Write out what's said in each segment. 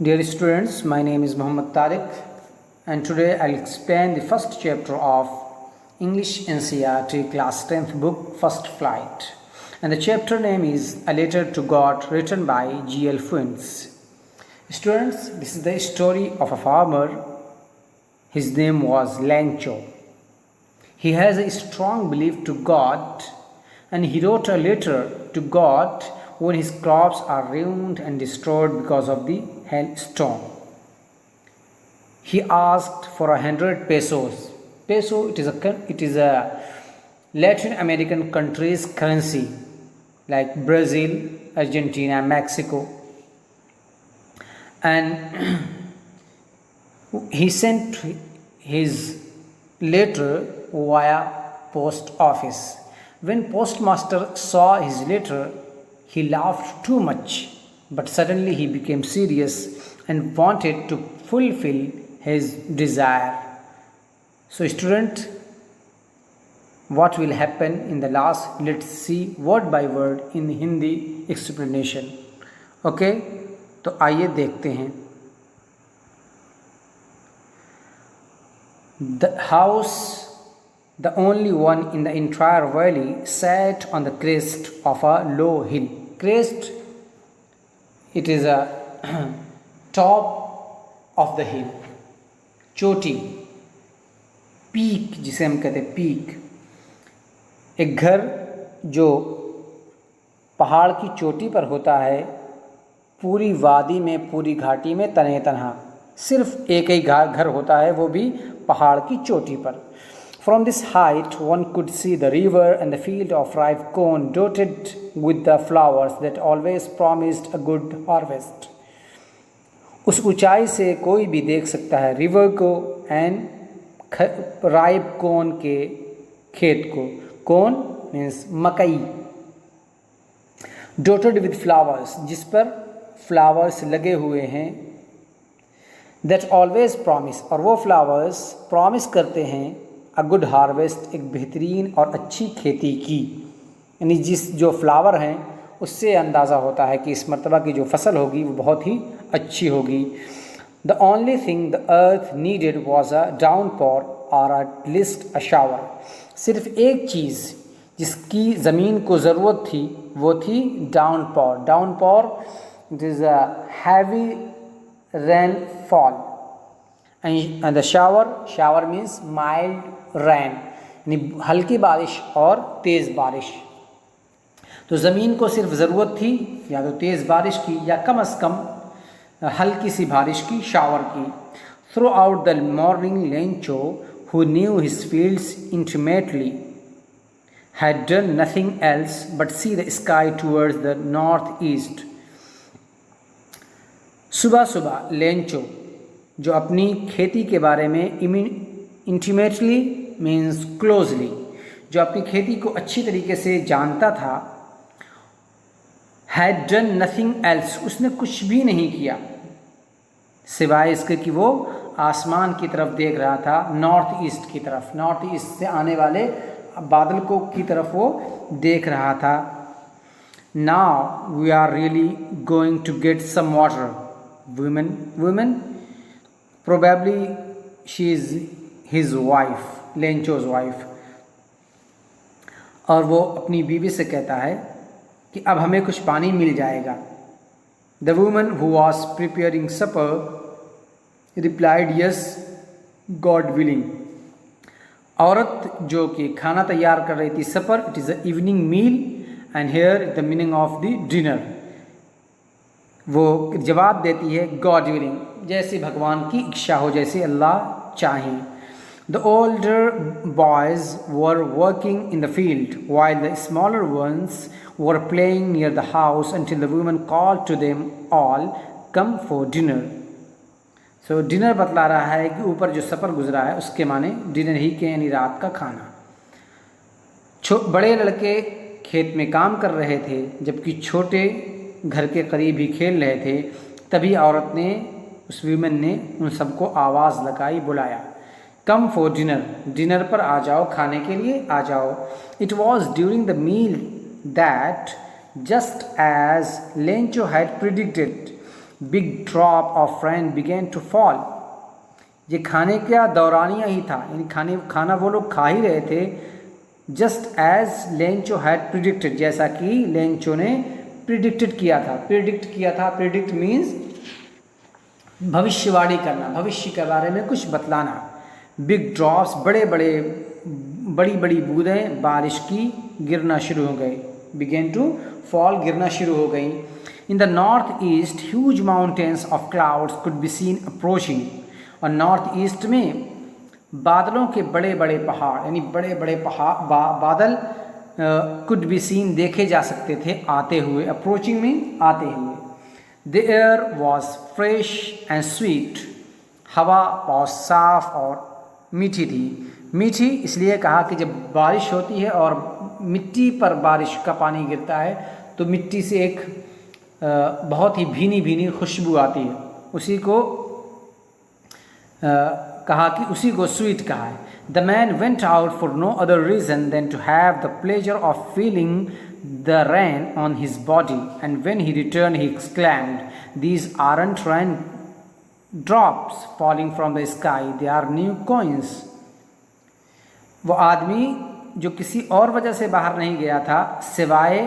Dear students, my name is Muhammad Tariq and today I'll explain the first chapter of English NCERT class 10th book First Flight, and the chapter name is A Letter to God written by G.L. Fuentes. Students, this is the story of a farmer. His name was Lencho. He has a strong belief to God and he wrote a letter to God when his crops are ruined and destroyed because of the hailstorm. He asked for 100 pesos. Peso, it is a Latin American country's currency like Brazil, Argentina, Mexico. And he sent his letter via post office. When postmaster saw his letter, he laughed too much, but suddenly he became serious and wanted to fulfill his desire. So student, what will happen in the last? Let's see word by word in Hindi explanation. Okay, तो आइए देखते हैं. The house, the only one in the entire valley, sat on the crest of a low hill. Crest, it is a top of the hill. चोटी, peak जिसे हम कहते हैं peak. एक घर जो पहाड़ की चोटी पर होता है, पूरी वादी में, पूरी घाटी में तने तनहा सिर्फ एक ही घर होता है, वो भी पहाड़ की चोटी पर. From this height, one could see the river and the field of ripe corn dotted with the flowers that always promised a good harvest. उस ऊंचाई से कोई भी देख सकता है रिवर को एंड राइप कॉर्न के खेत को. कॉर्न मीन्स मकई. डॉटेड विद फ्लावर्स, जिस पर फ्लावर्स लगे हुए हैं. दैट ऑलवेज प्रॉमिस, और वो फ्लावर्स प्रॉमिस करते हैं अ गुड हार्वेस्ट, एक बेहतरीन और अच्छी खेती की. यानी जिस जो फ्लावर हैं उससे अंदाज़ा होता है कि इस मरतबा की जो फसल होगी वो बहुत ही अच्छी होगी. The only thing the earth needed was a downpour और एट लीस्ट अ शावर. सिर्फ एक चीज़ जिसकी ज़मीन को ज़रूरत थी वो थी downpour. Downpour it is a heavy rainfall and the shower means mild rain, यानी हल्की बारिश और तेज़ बारिश. तो ज़मीन को सिर्फ ज़रूरत थी या तो तेज़ बारिश की या कम अज़ कम हल्की सी बारिश की, शावर की. Through out the morning Lencho, who knew his fields intimately, had done nothing else but see the sky towards the northeast. सुबह सुबह लेंचो, जो अपनी खेती के बारे में इंटीमेटली मीन्स क्लोजली, जो अपनी खेती को अच्छी तरीके से जानता था, had done nothing else, उसने कुछ भी नहीं किया सिवाय इसके कि वो आसमान की तरफ देख रहा था, नॉर्थ ईस्ट की तरफ. नॉर्थ ईस्ट से आने वाले बादल को की तरफ वो देख रहा था. Now we are really going to get some water. Women probably she is his wife, Lencho's wife. और वो अपनी बीवी से कहता है कि अब हमें कुछ पानी मिल जाएगा. The woman who was preparing supper replied, yes, God willing. औरत जो कि खाना तैयार कर रही थी, supper, it is a evening meal and here the meaning of the dinner. वो जवाब देती है गॉड विलिंग, जैसे भगवान की इच्छा हो, जैसे अल्लाह चाहें. The older boys were working in the field while the smaller ones were playing near the house until the woman called to them all, come for dinner. So dinner बतला रहा है कि ऊपर जो सफ़र गुजरा है उसके माने डिनर ही के, यानी रात का खाना. बड़े लड़के खेत में काम कर रहे थे जबकि छोटे घर के करीब ही खेल रहे थे. तभी औरत ने, उस वीमेन ने उन सबको आवाज़ लगाई, बुलाया. कम फॉर डिनर, डिनर पर आ जाओ, खाने के लिए आ जाओ. It was during the meal that just as Lencho had predicted. Big drop of rain began to fall. ये खाने का दौरानिया ही था, यानी खाना वो लोग खा ही रहे थे। Just as Lencho had predicted, जैसा कि लेंचो ने प्रिडिक्ट किया था। प्रिडिक्ट मीन्स भविष्यवाणी करना, भविष्य के बारे में कुछ बतलाना। बिग ड्रॉप्स, बड़ी बड़ी बूंदें बारिश की गिरना शुरू हो गई। बिगेन टू फॉल, गिरना शुरू हो गई। In the north east huge mountains of clouds could be seen approaching. और नॉर्थ ईस्ट में बादलों के बड़े बड़े पहाड़, यानी बड़े बड़े बादल कुड बी सीन, देखे जा सकते थे आते हुए। अप्रोचिंग में आते हुए। The air was fresh and sweet, हवा बहुत साफ और मीठी थी। मीठी इसलिए कहा कि जब बारिश होती है और मिट्टी पर बारिश का पानी गिरता है तो मिट्टी से एक बहुत ही भीनी भीनी खुशबू आती है, उसी को कहा कि उसी को स्वीट कहा है। The man went out for no other reason than to have the pleasure of feeling the rain on his body, and when he return he exclaimed, these aren't rain drops falling from the sky, they are new coins. वो आदमी जो किसी और वजह से बाहर नहीं गया था, सिवाय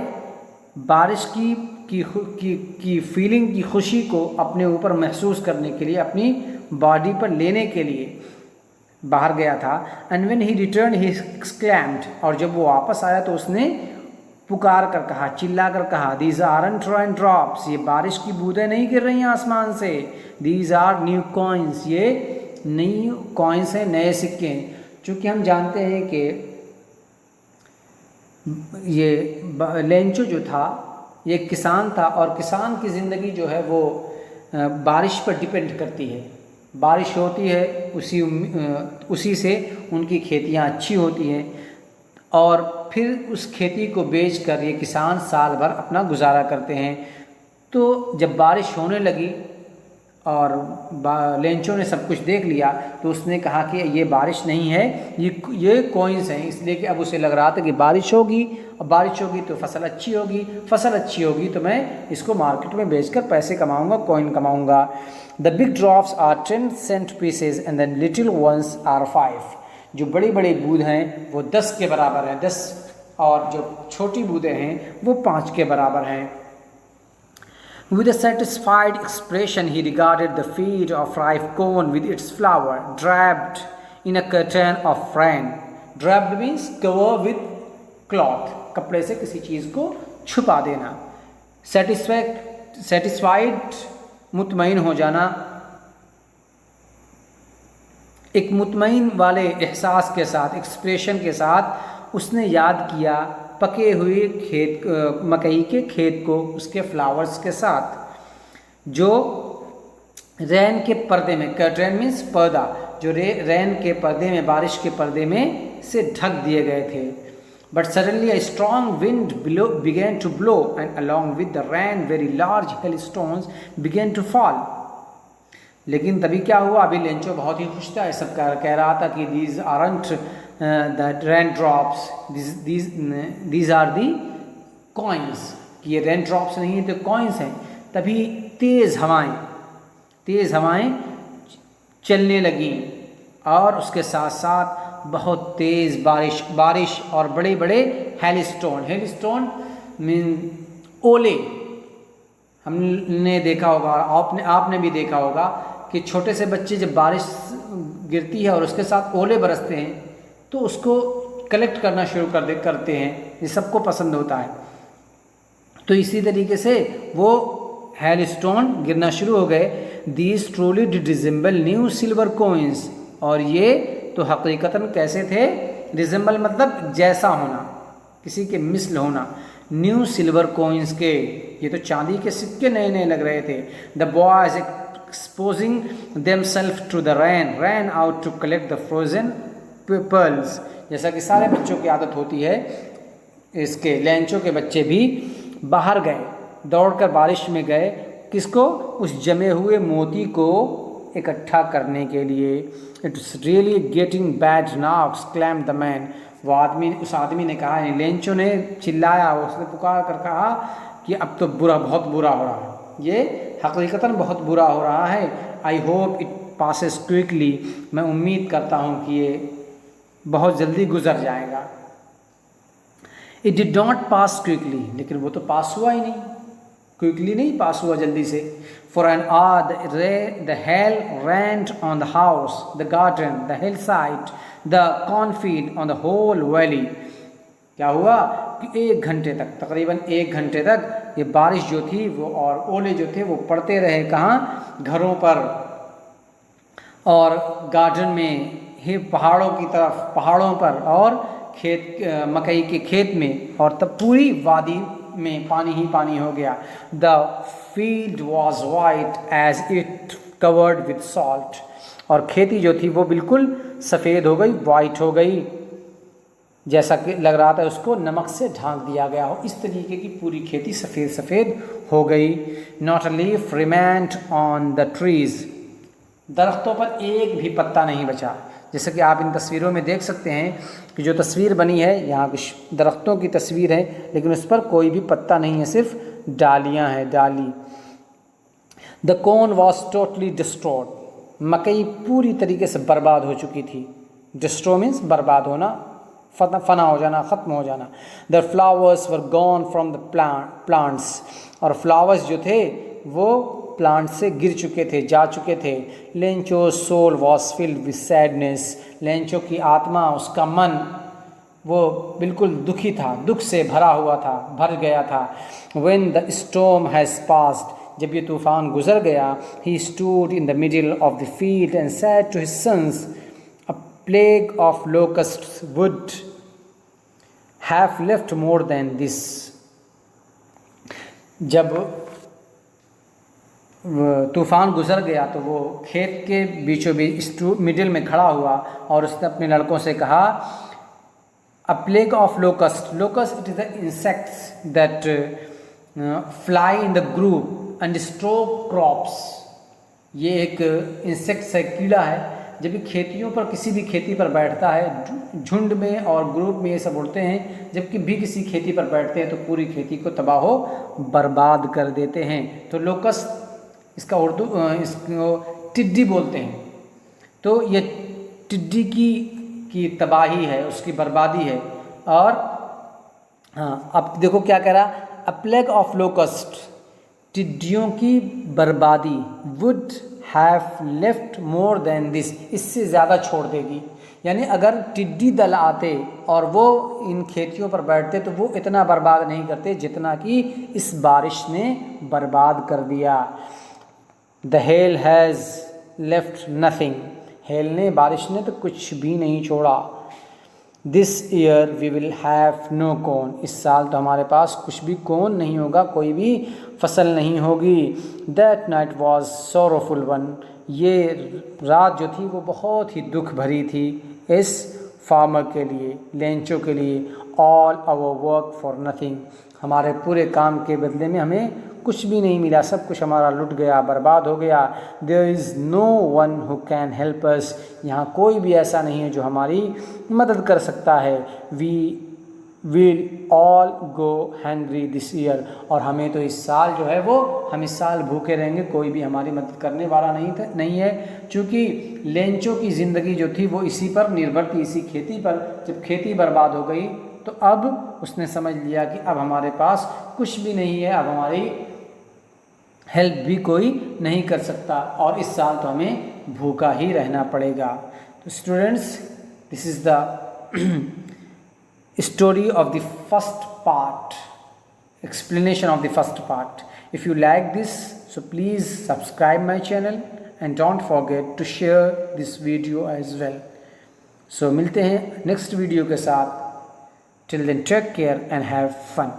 बारिश की फीलिंग की खुशी को अपने ऊपर महसूस करने के लिए, अपनी बॉडी पर लेने के लिए बाहर गया था। And when he return he exclaimed, और जब वो वापस आया तो उसने पुकार कर कहा, चिल्ला कर कहा, दीज आरंट रेन ड्रॉप्स, ये बारिश की बूंदें नहीं गिर रही हैं आसमान से। दीज आर न्यू कॉइन्स, ये नई कॉइन्स हैं, नए सिक्के हैं। चूँकि हम जानते हैं कि ये लेंचो जो था ये किसान था, और किसान की ज़िंदगी जो है वो बारिश पर डिपेंड करती है। बारिश होती है, उसी से उनकी खेतियाँ अच्छी होती हैं, और फिर उस खेती को बेचकर ये किसान साल भर अपना गुजारा करते हैं। तो जब बारिश होने लगी और लेंचो ने सब कुछ देख लिया तो उसने कहा कि ये बारिश नहीं है, ये कॉइन्स हैं। इसलिए कि अब उसे लग रहा था कि बारिश होगी, और बारिश होगी तो फसल अच्छी होगी, फसल अच्छी होगी तो मैं इसको मार्केट में बेचकर पैसे कमाऊंगा, कॉइन कमाऊंगा। The big drops are 10 cent pieces and the little ones are 5। जो बड़ी बड़ी बूंद हैं वो 10 के बराबर हैं, 10, और जो छोटी बूंदें हैं वो 5 के बराबर हैं। With a satisfied expression, he regarded the feet of ripe corn with its flour, draped in a curtain of rain. Draped means cover with cloth. कपड़े से किसी चीज़ को छुपा देना। Satisfied, मुतमईन हो जाना। एक मुतमईन वाले एहसास के साथ, एक्सप्रेशन के साथ उसने याद किया पके हुए मकई के खेत को उसके फ्लावर्स के साथ, जो रैन के पर्दे में, कर्टेन मीन्स पर्दा, जो रैन के पर्दे में, बारिश के पर्दे में से ढक दिए गए थे। But suddenly a strong wind began to blow and along with the rain very large hailstones began to fall. लेकिन तभी क्या हुआ, अभी लेंचो बहुत ही खुश था, सब कह रहा था कि these aren't that rain drops, these are the coins, कि ये रेन ड्रॉप्स नहीं है तो कॉइन्स हैं। तभी तेज़ हवाएं चलने लगीं, और उसके साथ साथ बहुत तेज़ बारिश और बड़े बड़े हेलस्टोन मीन ओले। हमने देखा होगा, आपने भी देखा होगा कि छोटे से बच्चे जब बारिश गिरती है और उसके साथ ओले बरसते हैं तो उसको कलेक्ट करना शुरू करते हैं, ये सबको पसंद होता है। तो इसी तरीके से वो हेलस्टोन गिरना शुरू हो गए। These truly did resemble new silver coins, और ये तो हकीकतन कैसे थे, रिजेंबल मतलब जैसा होना, किसी के मिसल होना, न्यू सिल्वर कॉइन्स के, ये तो चांदी के सिक्के नए नए लग रहे थे। The boys exposing themselves to the rain out to collect the frozen pearls. जैसा कि सारे बच्चों की आदत होती है, इसके लेंचो के बच्चे भी बाहर गए, दौड़कर बारिश में गए, किसको, उस जमे हुए मोती को इकट्ठा करने के लिए। It's really getting bad now exclaimed the man. उस आदमी ने कहा, लेंचो ने चिल्लाया, उसने पुकार कर कहा कि अब तो बहुत बुरा हो रहा है, ये हकीकतन बहुत बुरा हो रहा है। I hope it passes quickly, मैं उम्मीद करता हूँ कि ये बहुत जल्दी गुजर जाएगा। It did not pass quickly, लेकिन वो तो पास हुआ ही नहीं, क्विकली नहीं पास हुआ जल्दी से। For an hour the hail rained on the house, the garden, the hillside, the cornfield, on the whole valley. क्या हुआ कि 1 घंटे तक, तकरीबन 1 घंटे तक ये बारिश जो थी वो और ओले जो थे वो पड़ते रहे। कहाँ? घरों पर और गार्डन में, ही पहाड़ों की तरफ, पहाड़ों पर और खेत, मकई के खेत में, और तब पूरी वादी में पानी ही पानी हो गया। The field was white as it covered with salt, और खेती जो थी वो बिल्कुल सफ़ेद हो गई, वाइट हो गई, जैसा कि लग रहा था उसको नमक से ढांक दिया गया हो। इस तरीके की पूरी खेती सफ़ेद सफ़ेद हो गई। Not a leaf remained on the trees, दरख्तों पर एक भी पत्ता नहीं बचा। जैसे कि आप इन तस्वीरों में देख सकते हैं कि जो तस्वीर बनी है, यहाँ कुछ दरख्तों की तस्वीर है, लेकिन उस पर कोई भी पत्ता नहीं है, सिर्फ डालियाँ हैं, डाली। The corn was totally destroyed, मकई पूरी तरीके से बर्बाद हो चुकी थी। डिस्ट्रॉय मीन्स बर्बाद होना, फना हो जाना, ख़त्म हो जाना। The flowers were gone from the plants, और फ्लावर्स जो थे वो प्लांट से गिर चुके थे, जा चुके थे। Lencho soul was filled with sadness, Lencho की आत्मा, उसका मन वो बिल्कुल दुखी था, दुख से भरा हुआ था, भर गया था। When the storm has passed, जब ये तूफ़ान गुजर गया, he stood in the middle of the field and said to his sons, a plague of locusts would have left more than this. जब तूफ़ान गुजर गया तो वो खेत के बीचों बीच मिडिल में खड़ा हुआ और उसने अपने लड़कों से कहा, अ plague of locust, locust it is the insects that fly in the group and destroy crops. ये एक इंसेक्ट्स है, कीड़ा है, जब भी खेतियों पर, किसी भी खेती पर बैठता है, झुंड में और ग्रुप में ये सब उड़ते हैं, जबकि भी किसी खेती पर बैठते हैं तो पूरी खेती को तबाह बर्बाद कर देते हैं। तो लोकस्ट, इसका उर्दू, इसको टिड्डी बोलते हैं। तो ये टिड्डी की तबाही है, उसकी बर्बादी है। और हाँ, अब देखो क्या कह रहा, अ प्लेग ऑफ लोकस्ट, टिड्डियों की बर्बादी, would have left more than this, इससे ज़्यादा छोड़ देगी। यानी अगर टिड्डी दल आते और वो इन खेतियों पर बैठते तो वो इतना बर्बाद नहीं करते जितना कि इस बारिश ने बर्बाद कर दिया। The hail has left nothing, hail ने, बारिश ने तो कुछ भी नहीं छोड़ा। This year we will have no corn, इस साल तो हमारे पास कुछ भी कॉर्न नहीं होगा, कोई भी फसल नहीं होगी। That night was sorrowful one, ये रात जो थी वो बहुत ही दुख भरी थी इस फार्मर के लिए, लेंचो के लिए। All our work for nothing, हमारे पूरे काम के बदले में हमें कुछ भी नहीं मिला, सब कुछ हमारा लुट गया, बर्बाद हो गया। There is no one who can help us, यहाँ कोई भी ऐसा नहीं है जो हमारी मदद कर सकता है। We will all go hungry this year, और हमें तो इस साल जो है वो, हम इस साल भूखे रहेंगे, कोई भी हमारी मदद करने वाला नहीं है। चूँकि लेंचो की ज़िंदगी जो थी वो इसी पर निर्भर थी, इसी खेती पर। जब खेती बर्बाद हो गई तो अब उसने समझ लिया कि अब हमारे पास कुछ भी नहीं है, अब हमारी हेल्प भी कोई नहीं कर सकता, और इस साल तो हमें भूखा ही रहना पड़ेगा। तो students, this is the story of the first part, explanation of the first part. If you like this, so please subscribe my channel and don't forget to share this video as well. So मिलते हैं next video के साथ. Till then, take care and have fun.